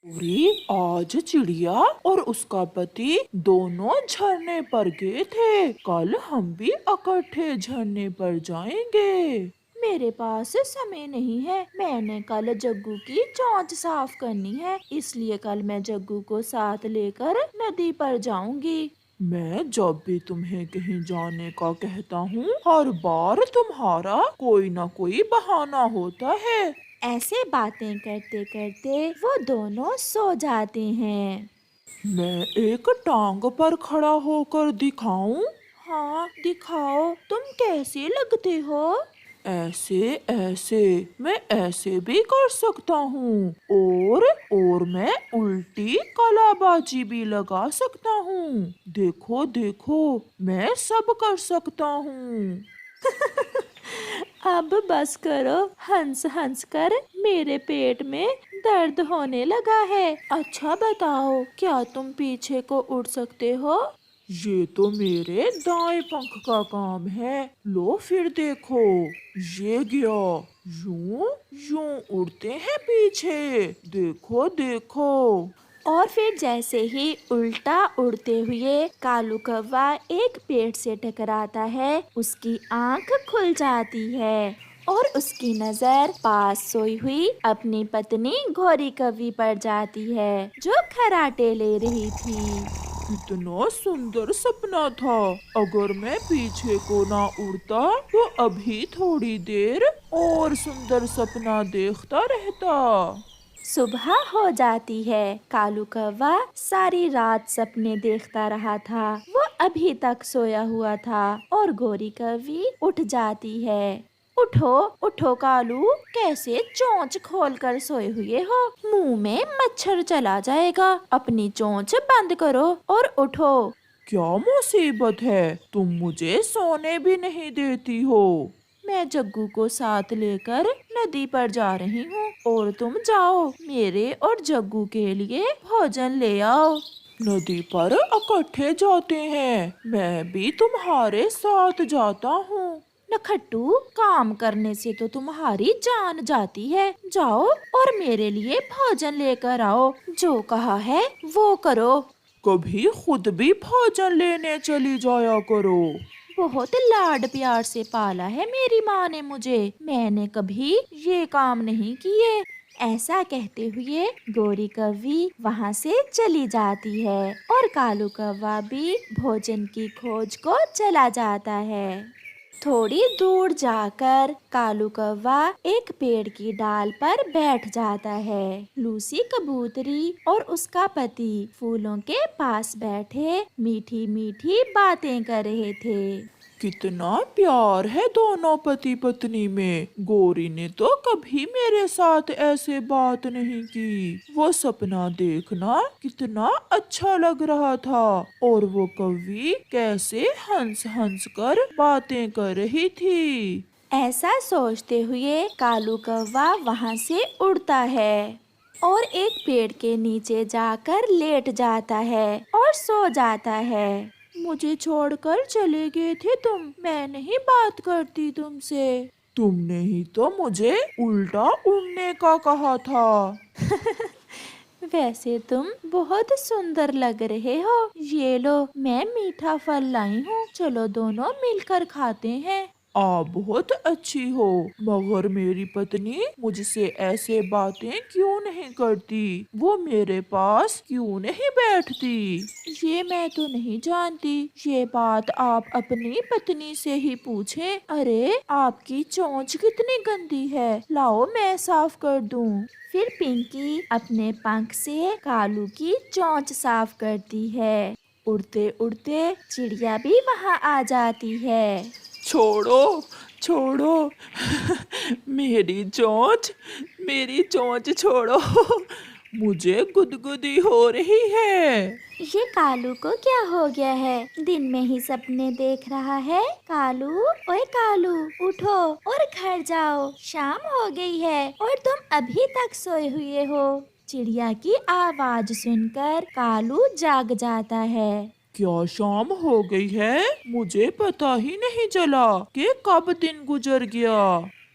अरे आज चिड़िया और उसका पति दोनों झरने पर गए थे। कल हम भी इकट्ठे झरने पर जाएंगे। मेरे पास समय नहीं है। मैंने कल जग्गू की चोंच साफ करनी है, इसलिए कल मैं जग्गू को साथ लेकर नदी पर जाऊंगी। मैं जब भी तुम्हें कहीं जाने का कहता हूँ हर बार तुम्हारा कोई ना कोई बहाना होता है। ऐसे बातें करते करते वो दोनों सो जाते हैं। मैं एक टांग पर खड़ा होकर दिखाऊं? हाँ, दिखाओ, तुम कैसे लगते हो? ऐसे ऐसे मैं ऐसे भी कर सकता हूँ। और मैं उल्टी कलाबाजी भी लगा सकता हूँ। देखो देखो, मैं सब कर सकता हूँ। अब बस करो, हंस हंस कर मेरे पेट में दर्द होने लगा है। अच्छा बताओ, क्या तुम पीछे को उड़ सकते हो? ये तो मेरे दाएं पंख का काम है। लो फिर देखो, ये गया। यूं यूं उड़ते हैं पीछे। देखो देखो। और फिर जैसे ही उल्टा उड़ते हुए कालू कौवा एक पेड़ से टकराता है, उसकी आंख खुल जाती है और उसकी नजर पास सोई हुई अपनी पत्नी घोरी कौवी पर जाती है, जो खराटे ले रही थी। कितना सुंदर सपना था। अगर मैं पीछे को ना उड़ता तो अभी थोड़ी देर और सुंदर सपना देखता रहता। सुबह हो जाती है। कालू कौवा सारी रात सपने देखता रहा था। वो अभी तक सोया हुआ था और गोरी कौवी उठ जाती है। उठो उठो कालू, कैसे चोंच खोलकर सोए हुए हो? मुंह में मच्छर चला जाएगा। अपनी चोंच बंद करो और उठो। क्या मुसीबत है, तुम मुझे सोने भी नहीं देती हो। मैं जग्गू को साथ लेकर नदी पर जा रही हूँ और तुम जाओ मेरे और जग्गू के लिए भोजन ले आओ। नदी पर इकट्ठे जाते हैं, मैं भी तुम्हारे साथ जाता हूँ। नखट्टू, काम करने से तो तुम्हारी जान जाती है। जाओ और मेरे लिए भोजन लेकर आओ। जो कहा है वो करो। कभी खुद भी भोजन लेने चली जाया करो। बहुत लाड प्यार से पाला है मेरी माँ ने मुझे। मैंने कभी ये काम नहीं किए। ऐसा कहते हुए गोरी कौवी वहाँ से चली जाती है और कालू कौवा भी भोजन की खोज को चला जाता है। थोड़ी दूर जाकर कालू कौवा एक पेड़ की डाल पर बैठ जाता है। लूसी कबूतरी और उसका पति फूलों के पास बैठे मीठी मीठी बातें कर रहे थे। कितना प्यार है दोनों पति पत्नी में। गोरी ने तो कभी मेरे साथ ऐसे बात नहीं की। वो सपना देखना कितना अच्छा लग रहा था। और वो कौवी कैसे हंस हंस कर बातें कर रही थी। ऐसा सोचते हुए कालू कौवा वहाँ से उड़ता है और एक पेड़ के नीचे जाकर लेट जाता है और सो जाता है। मुझे छोड़कर चले गए थे तुम। मैं नहीं बात करती तुमसे। तुमने ही तो मुझे उल्टा उड़ने का कहा था। वैसे तुम बहुत सुंदर लग रहे हो। ये लो, मैं मीठा फल लाई हूँ। चलो दोनों मिलकर खाते हैं। आप बहुत अच्छी हो, मगर मेरी पत्नी मुझसे ऐसे बातें क्यों नहीं करती? वो मेरे पास क्यों नहीं बैठती? ये मैं तो नहीं जानती। ये बात आप अपनी पत्नी से ही पूछें। अरे, आपकी चोंच कितनी गंदी है। लाओ मैं साफ कर दूं। फिर पिंकी अपने पंख से कालू की चोंच साफ करती है। उड़ते उड़ते चिड़िया भी वहाँ आ जाती है। छोड़ो छोड़ो मेरी चोंच छोड़ो। मुझे गुदगुदी हो रही है। ये कालू को क्या हो गया है? दिन में ही सपने देख रहा है। कालू, ओए कालू, उठो और घर जाओ। शाम हो गई है और तुम अभी तक सोए हुए हो। चिड़िया की आवाज सुनकर कालू जाग जाता है। क्या शाम हो गई है? मुझे पता ही नहीं चला कि कब दिन गुजर गया।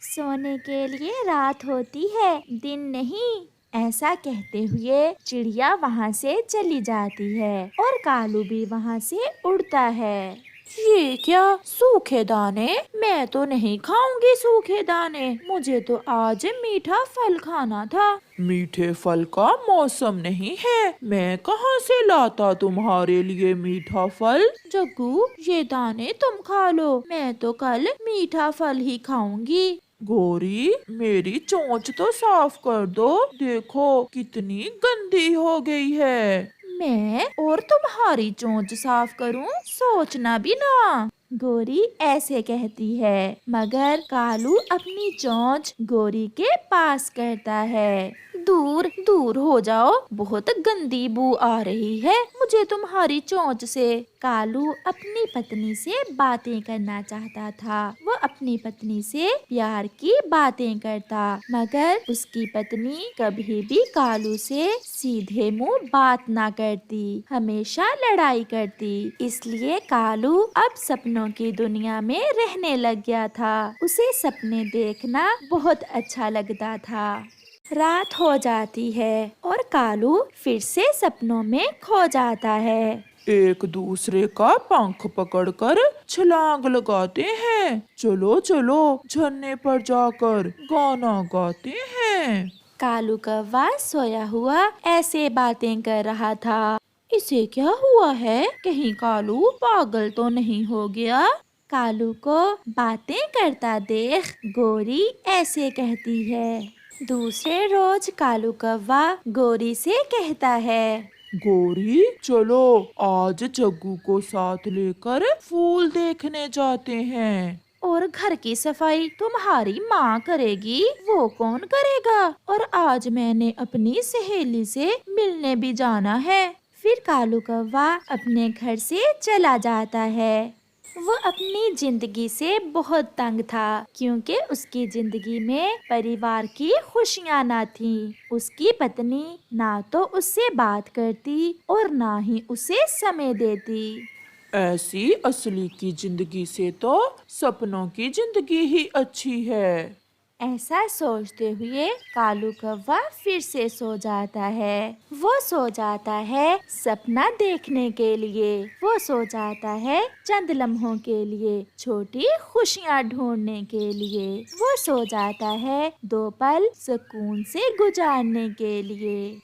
सोने के लिए रात होती है, दिन नहीं। ऐसा कहते हुए चिड़िया वहाँ से चली जाती है और कालू भी वहाँ से उड़ता है। ये क्या, सूखे दाने? मैं तो नहीं खाऊंगी सूखे दाने, मुझे तो आज मीठा फल खाना था। मीठे फल का मौसम नहीं है, मैं कहाँ से लाता तुम्हारे लिए मीठा फल? जग्गू, ये दाने तुम खा लो, मैं तो कल मीठा फल ही खाऊंगी। गोरी, मेरी चोंच तो साफ कर दो, देखो कितनी गंदी हो गई है। मैं और तुम्हारी चोंच साफ करूं? सोचना भी ना। गोरी ऐसे कहती है, मगर कालू अपनी चोंच गोरी के पास करता है। दूर दूर हो जाओ, बहुत गंदी बू आ रही है मुझे तुम्हारी चोंच से। कालू अपनी पत्नी से बातें करना चाहता था। वो अपनी पत्नी से प्यार की बातें करता, मगर उसकी पत्नी कभी भी कालू से सीधे मुंह बात ना करती, हमेशा लड़ाई करती। इसलिए कालू अब सपनों की दुनिया में रहने लग गया था। उसे सपने देखना बहुत अच्छा लगता था। रात हो जाती है और कालू फिर से सपनों में खो जाता है। एक दूसरे का पंख पकड़कर छलांग लगाते हैं। चलो चलो, झरने पर जाकर गाना गाते हैं। कालू कौवा सोया हुआ ऐसे बातें कर रहा था। इसे क्या हुआ है? कहीं कालू पागल तो नहीं हो गया? कालू को बातें करता देख गोरी ऐसे कहती है। दूसरे रोज कालू कौवा गोरी से कहता है, गोरी, चलो आज जग्गू को साथ लेकर फूल देखने जाते हैं। और घर की सफाई तुम्हारी माँ करेगी, वो कौन करेगा? और आज मैंने अपनी सहेली से मिलने भी जाना है। फिर कालू कौवा अपने घर से चला जाता है। वो अपनी जिंदगी से बहुत तंग था, क्योंकि उसकी जिंदगी में परिवार की खुशियाँ ना थी। उसकी पत्नी ना तो उससे बात करती और ना ही उसे समय देती। ऐसी असली की जिंदगी से तो सपनों की जिंदगी ही अच्छी है। ऐसा सोचते हुए कालू कौवा फिर से सो जाता है। वो सो जाता है सपना देखने के लिए। वो सो जाता है चंद लम्हों के लिए, छोटी खुशियाँ ढूंढने के लिए। वो सो जाता है 2 पल सुकून से गुजारने के लिए।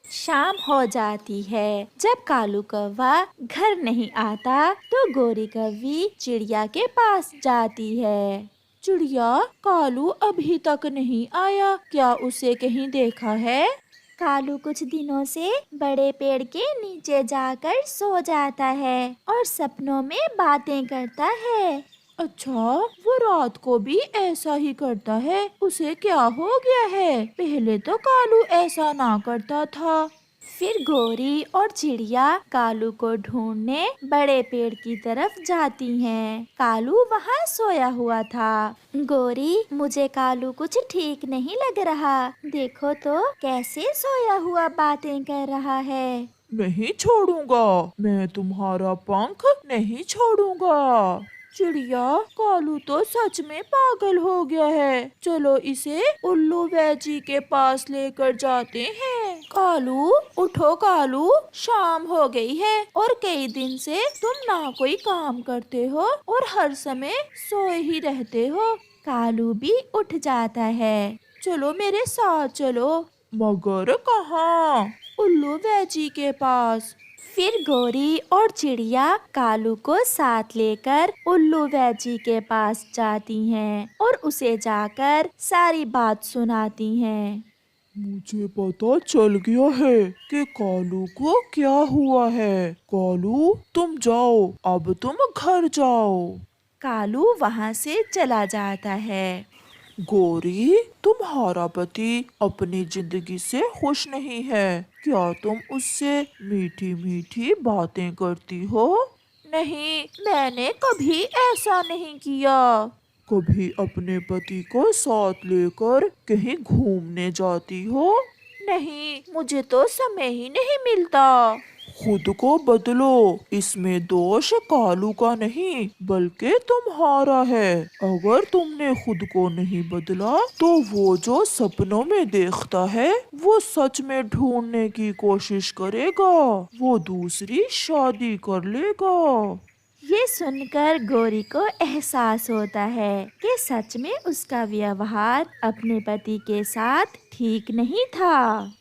शाम हो जाती है। जब कालू कौवा घर नहीं आता तो गोरी कौवी चिड़िया के पास जाती है। चिड़िया, कालू अभी तक नहीं आया, क्या उसे कहीं देखा है? कालू कुछ दिनों से बड़े पेड़ के नीचे जाकर सो जाता है और सपनों में बातें करता है। अच्छा, वो रात को भी ऐसा ही करता है, उसे क्या हो गया है? पहले तो कालू ऐसा ना करता था। फिर गोरी और चिड़िया कालू को ढूंढने बड़े पेड़ की तरफ जाती हैं। कालू वहाँ सोया हुआ था। गोरी, मुझे कालू कुछ ठीक नहीं लग रहा, देखो तो कैसे सोया हुआ बातें कर रहा है। नहीं छोड़ूंगा, मैं तुम्हारा पंख नहीं छोड़ूंगा। चिड़िया, कालू तो सच में पागल हो गया है, चलो इसे उल्लू वैजी के पास लेकर जाते हैं। कालू, उठो कालू, शाम हो गई है और कई दिन से तुम ना कोई काम करते हो और हर समय सोए ही रहते हो। कालू भी उठ जाता है। चलो मेरे साथ चलो। मगर कहाँ? उल्लू वैजी के पास। फिर गोरी और चिड़िया कालू को साथ लेकर उल्लू वैजी के पास जाती हैं और उसे जाकर सारी बात सुनाती हैं। मुझे पता चल गया है कि कालू को क्या हुआ है। कालू, तुम जाओ, अब तुम घर जाओ। कालू वहाँ से चला जाता है। गोरी, तुम्हारा पति अपनी जिंदगी से खुश नहीं है, क्या तुम उससे मीठी मीठी बातें करती हो? नहीं, मैंने कभी ऐसा नहीं किया। कभी अपने पति को साथ लेकर कहीं घूमने जाती हो? नहीं, मुझे तो समय ही नहीं मिलता। खुद को बदलो, इसमें दोष कालू का नहीं बल्कि तुम्हारा है। अगर तुमने खुद को नहीं बदला तो वो जो सपनों में देखता है वो सच में ढूंढने की कोशिश करेगा, वो दूसरी शादी कर लेगा। ये सुनकर गौरी को एहसास होता है कि सच में उसका व्यवहार अपने पति के साथ ठीक नहीं था।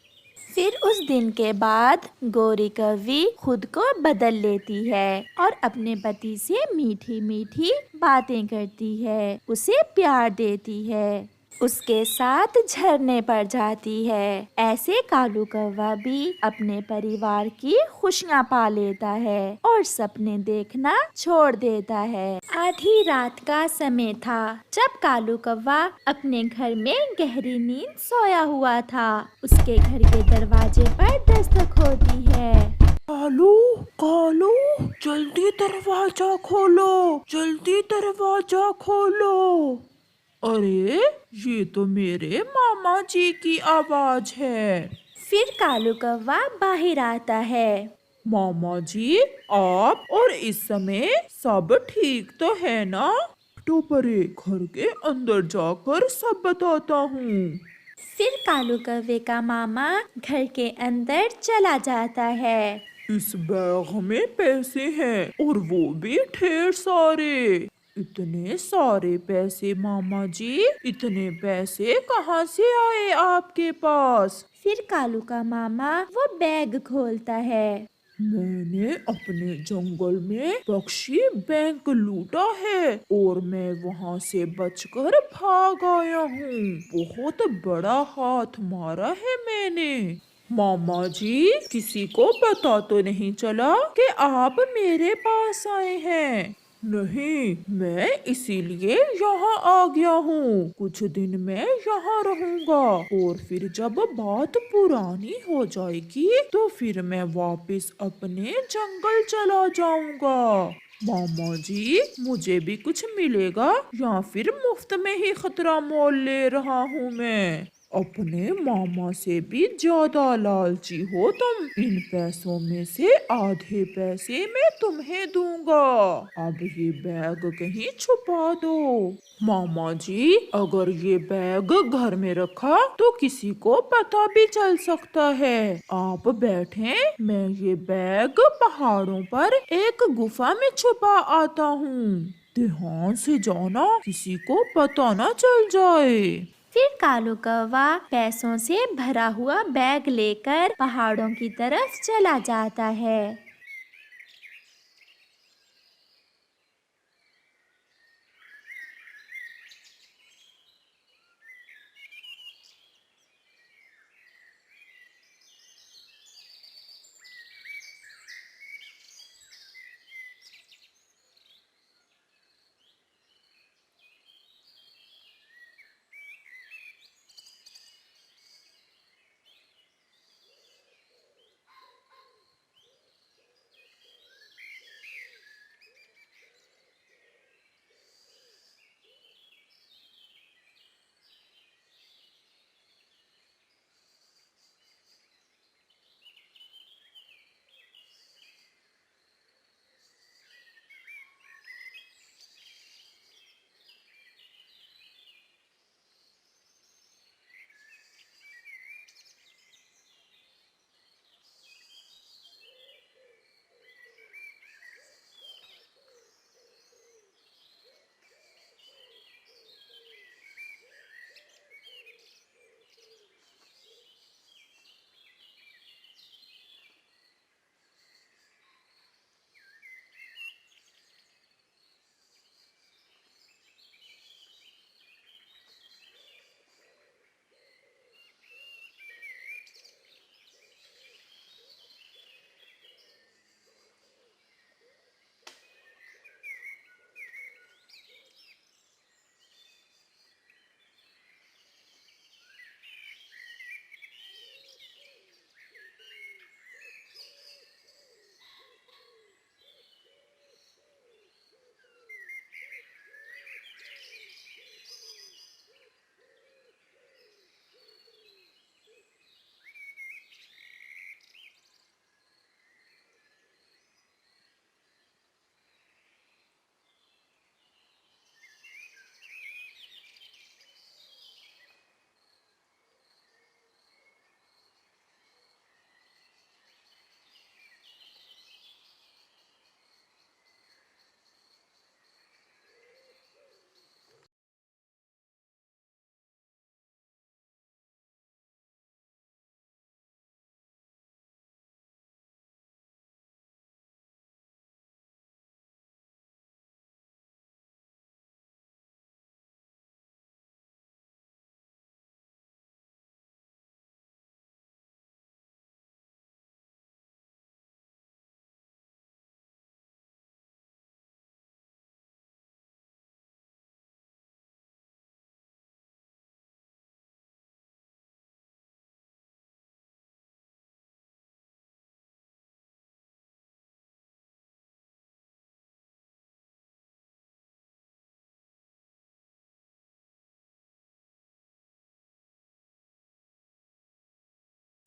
फिर उस दिन के बाद गौरी कवि खुद को बदल लेती है और अपने पति से मीठी मीठी बातें करती है, उसे प्यार देती है, उसके साथ झरने पर जाती है। ऐसे कालू कौवा भी अपने परिवार की खुशियाँ पा लेता है और सपने देखना छोड़ देता है। आधी रात का समय था जब कालू कौवा अपने घर में गहरी नींद सोया हुआ था। उसके घर के दरवाजे पर दस्तक होती है। कालू, कालू, जल्दी दरवाजा खोलो, जल्दी दरवाजा खोलो। अरे, ये तो मेरे मामा जी की आवाज है। फिर कालू कौवा बाहर आता है। मामा जी, आप और इस समय सब ठीक तो है ना? तो परे घर के अंदर जाकर सब बताता हूँ। फिर कालू कौवे का मामा घर के अंदर चला जाता है। इस बैग में पैसे हैं और वो भी ढेर सारे। इतने सारे पैसे मामा जी, इतने पैसे कहाँ से आए आपके पास? फिर कालू का मामा वो बैग खोलता है। मैंने अपने जंगल में पक्षी बैंक लूटा है और मैं वहाँ से बचकर भाग आया हूँ। बहुत बड़ा हाथ मारा है मैंने। मामा जी, किसी को पता तो नहीं चला कि आप मेरे पास आए हैं? नहीं, मैं इसीलिए यहाँ आ गया हूँ। कुछ दिन मैं यहाँ रहूँगा और फिर जब बात पुरानी हो जाएगी तो फिर मैं वापस अपने जंगल चला जाऊँगा। मामा जी, मुझे भी कुछ मिलेगा या फिर मुफ्त में ही खतरा मोल ले रहा हूँ मैं? अपने मामा से भी ज्यादा लालची हो तुम। इन पैसों में से आधे पैसे मैं तुम्हें दूंगा। अब ये बैग कहीं छुपा दो। मामा जी, अगर ये बैग घर में रखा तो किसी को पता भी चल सकता है। आप बैठे, मैं ये बैग पहाड़ों पर एक गुफा में छुपा आता हूँ। ध्यान से जाना, किसी को पता ना चल जाए। फिर कालू कौवा पैसों से भरा हुआ बैग लेकर पहाड़ों की तरफ चला जाता है।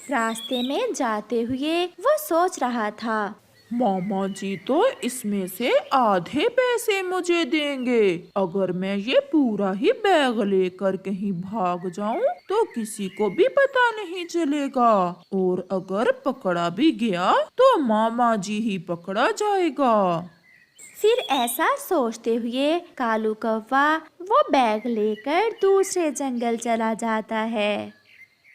रास्ते में जाते हुए वो सोच रहा था। मामा जी तो इसमें से आधे पैसे मुझे देंगे। अगर मैं ये पूरा ही बैग लेकर कहीं भाग जाऊं तो किसी को भी पता नहीं चलेगा, और अगर पकड़ा भी गया तो मामा जी ही पकड़ा जाएगा। फिर ऐसा सोचते हुए कालू कौवा वो बैग लेकर दूसरे जंगल चला जाता है।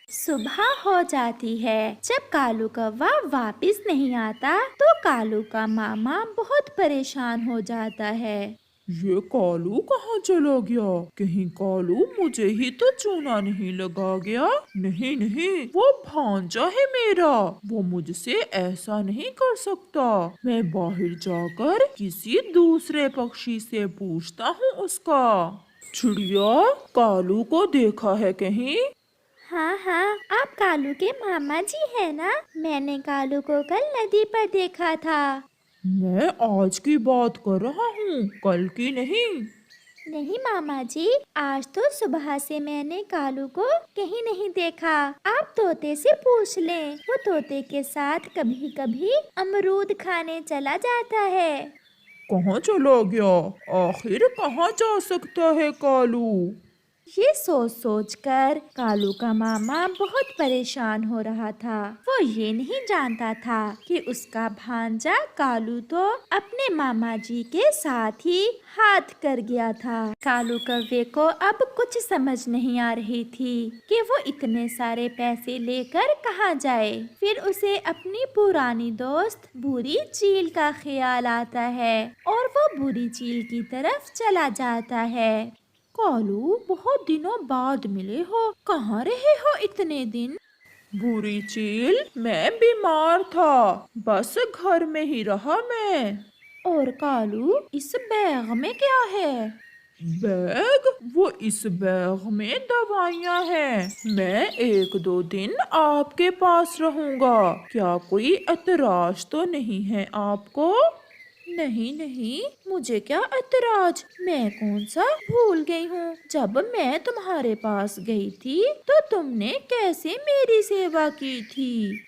सुबह हो जाती है। जब कालू कौवा वापस नहीं आता तो कालू का मामा बहुत परेशान हो जाता है। ये कालू कहाँ चला गया? कहीं कालू मुझे ही तो चूना नहीं लगा गया? नहीं नहीं, वो भांजा है मेरा, वो मुझसे ऐसा नहीं कर सकता। मैं बाहर जाकर किसी दूसरे पक्षी से पूछता हूँ उसका। चिड़िया, कालू को देखा है कहीं? हाँ हाँ, आप कालू के मामा जी हैं ना? मैंने कालू को कल नदी पर देखा था। मैं आज की बात कर रहा हूँ, कल की नहीं। नहीं मामा जी, आज तो सुबह से मैंने कालू को कहीं नहीं देखा। आप तोते से पूछ लें, वो तोते के साथ कभी कभी अमरूद खाने चला जाता है। कहाँ चला गया? आखिर कहाँ जा सकता है कालू? ये सोच सोच कर कालू का मामा बहुत परेशान हो रहा था। वो ये नहीं जानता था कि उसका भांजा कालू तो अपने मामा जी के साथ ही हाथ कर गया था। कालू कौवे को अब कुछ समझ नहीं आ रही थी कि वो इतने सारे पैसे लेकर कहाँ जाए। फिर उसे अपनी पुरानी दोस्त बुरी चील का ख्याल आता है और वो बुरी चील की तरफ चला जाता है। कालू, बहुत दिनों बाद मिले हो, कहाँ रहे हो इतने दिन? बुरी चील, मैं बीमार था, बस घर में ही रहा मैं। और कालू, इस बैग में क्या है? बैग? वो इस बैग में दवाइयाँ हैं। मैं 1-2 दिन आपके पास रहूंगा, क्या कोई एतराज तो नहीं है आपको? नहीं नहीं, मुझे क्या ऐतराज, मैं कौन सा भूल गई हूँ। जब मैं तुम्हारे पास गई थी तो तुमने कैसे मेरी सेवा की थी।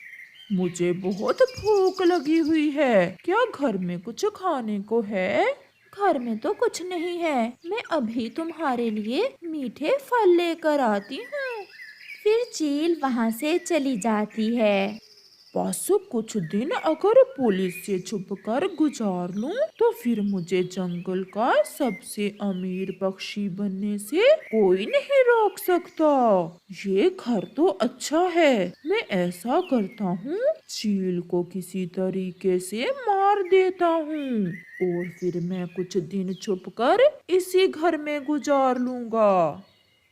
मुझे बहुत भूख लगी हुई है, क्या घर में कुछ खाने को है? घर में तो कुछ नहीं है, मैं अभी तुम्हारे लिए मीठे फल लेकर आती हूँ। फिर चील वहाँ से चली जाती है। बस कुछ दिन अगर पुलिस से छुपकर गुजार लूं तो फिर मुझे जंगल का सबसे अमीर पक्षी बनने से कोई नहीं रोक सकता। ये घर तो अच्छा है, मैं ऐसा करता हूँ, चील को किसी तरीके से मार देता हूँ और फिर मैं कुछ दिन छुपकर इसी घर में गुजार लूंगा।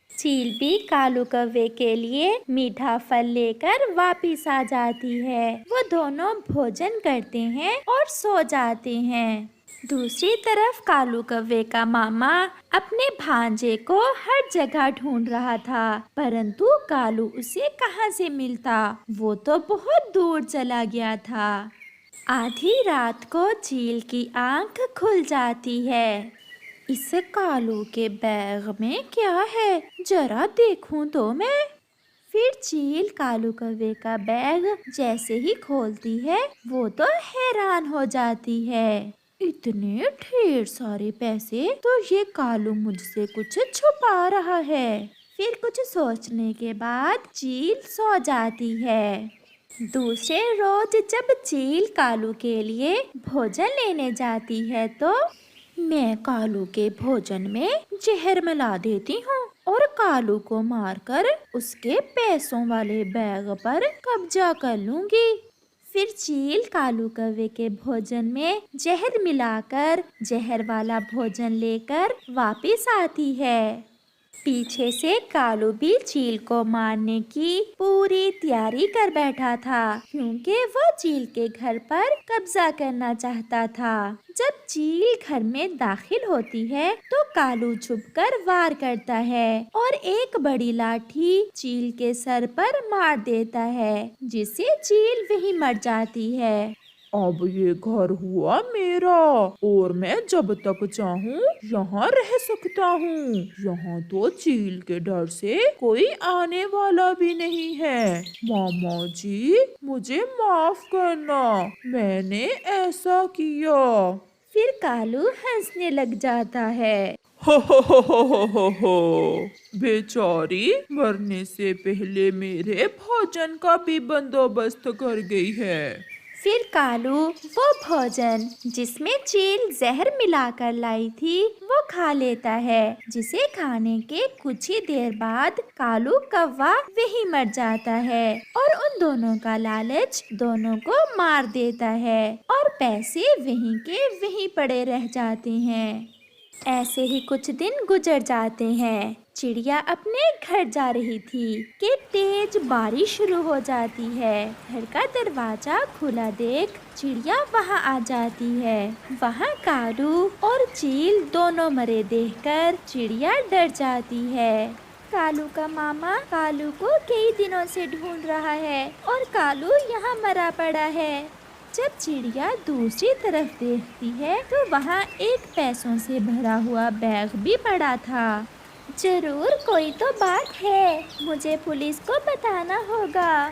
चील भी कालू कौवे के लिए मीठा फल लेकर वापिस आ जाती है। वो दोनों भोजन करते हैं और सो जाते हैं। दूसरी तरफ कालू कौवे का मामा अपने भांजे को हर जगह ढूंढ रहा था, परंतु कालू उसे कहाँ से मिलता, वो तो बहुत दूर चला गया था। आधी रात को चील की आंख खुल जाती है। इस कालू के बैग में क्या है, जरा देखूं तो मैं। फिर चील कालू कौवे का बैग जैसे ही खोलती है वो तो हैरान हो जाती है। इतने ढेर सारे पैसे, तो ये कालू मुझसे कुछ छुपा रहा है। फिर कुछ सोचने के बाद चील सो जाती है। दूसरे रोज जब चील कालू के लिए भोजन लेने जाती है तो मैं कालू के भोजन में जहर मिला देती हूँ और कालू को मारकर उसके पैसों वाले बैग पर कब्जा कर लूंगी। फिर चील कालू कौवे के भोजन में जहर मिलाकर जहर वाला भोजन लेकर वापिस आती है। पीछे से कालू भी चील को मारने की पूरी तैयारी कर बैठा था, क्योंकि वो चील के घर पर कब्जा करना चाहता था। जब चील घर में दाखिल होती है तो कालू छुपकर वार करता है और एक बड़ी लाठी चील के सर पर मार देता है, जिससे चील वहीं मर जाती है। अब ये घर हुआ मेरा और मैं जब तक चाहूँ यहाँ रह सकता हूँ। यहाँ तो चील के डर से कोई आने वाला भी नहीं है। मामा जी, मुझे माफ करना, मैंने ऐसा किया। फिर कालू हंसने लग जाता है। हो बेचारी मरने से पहले मेरे भोजन का भी बंदोबस्त कर गई है। फिर कालू वो भोजन जिसमें चील जहर मिलाकर लाई थी वो खा लेता है, जिसे खाने के कुछ ही देर बाद कालू कौवा वहीं मर जाता है और उन दोनों का लालच दोनों को मार देता है और पैसे वहीं के वहीं पड़े रह जाते हैं। ऐसे ही कुछ दिन गुजर जाते हैं। चिड़िया अपने घर जा रही थी कि तेज बारिश शुरू हो जाती है। घर का दरवाजा खुला देख चिड़िया वहां आ जाती है। वहां कालू और चील दोनों मरे देखकर चिड़िया डर जाती है। कालू का मामा कालू को कई दिनों से ढूंढ रहा है और कालू यहाँ मरा पड़ा है। जब चिड़िया दूसरी तरफ देखती है तो वहाँ एक पैसों से भरा हुआ बैग भी पड़ा था। जरूर कोई तो बात है, मुझे पुलिस को बताना होगा।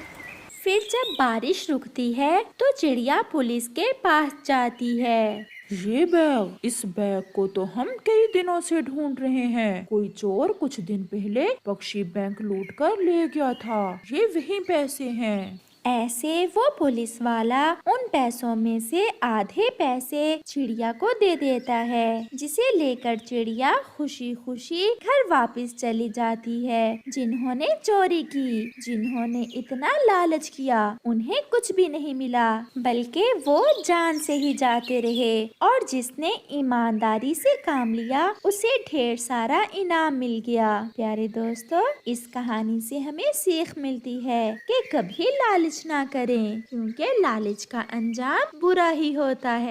फिर जब बारिश रुकती है तो चिड़िया पुलिस के पास जाती है। ये बैग, इस बैग को तो हम कई दिनों से ढूंढ रहे हैं। कोई चोर कुछ दिन पहले पक्षी बैंक लूट कर ले गया था। ये वही पैसे हैं। ऐसे वो पुलिस वाला उन पैसों में से आधे पैसे चिड़िया को दे देता है, जिसे लेकर चिड़िया खुशी खुशी घर वापस चली जाती है। जिन्होंने चोरी की, जिन्होंने इतना लालच किया, उन्हें कुछ भी नहीं मिला, बल्कि वो जान से ही जाते रहे। और जिसने ईमानदारी से काम लिया उसे ढेर सारा इनाम मिल गया। प्यारे दोस्तों, इस कहानी से हमें सीख मिलती है कि कभी लालच ना करें, क्योंकि लालच का अंजाम बुरा ही होता है।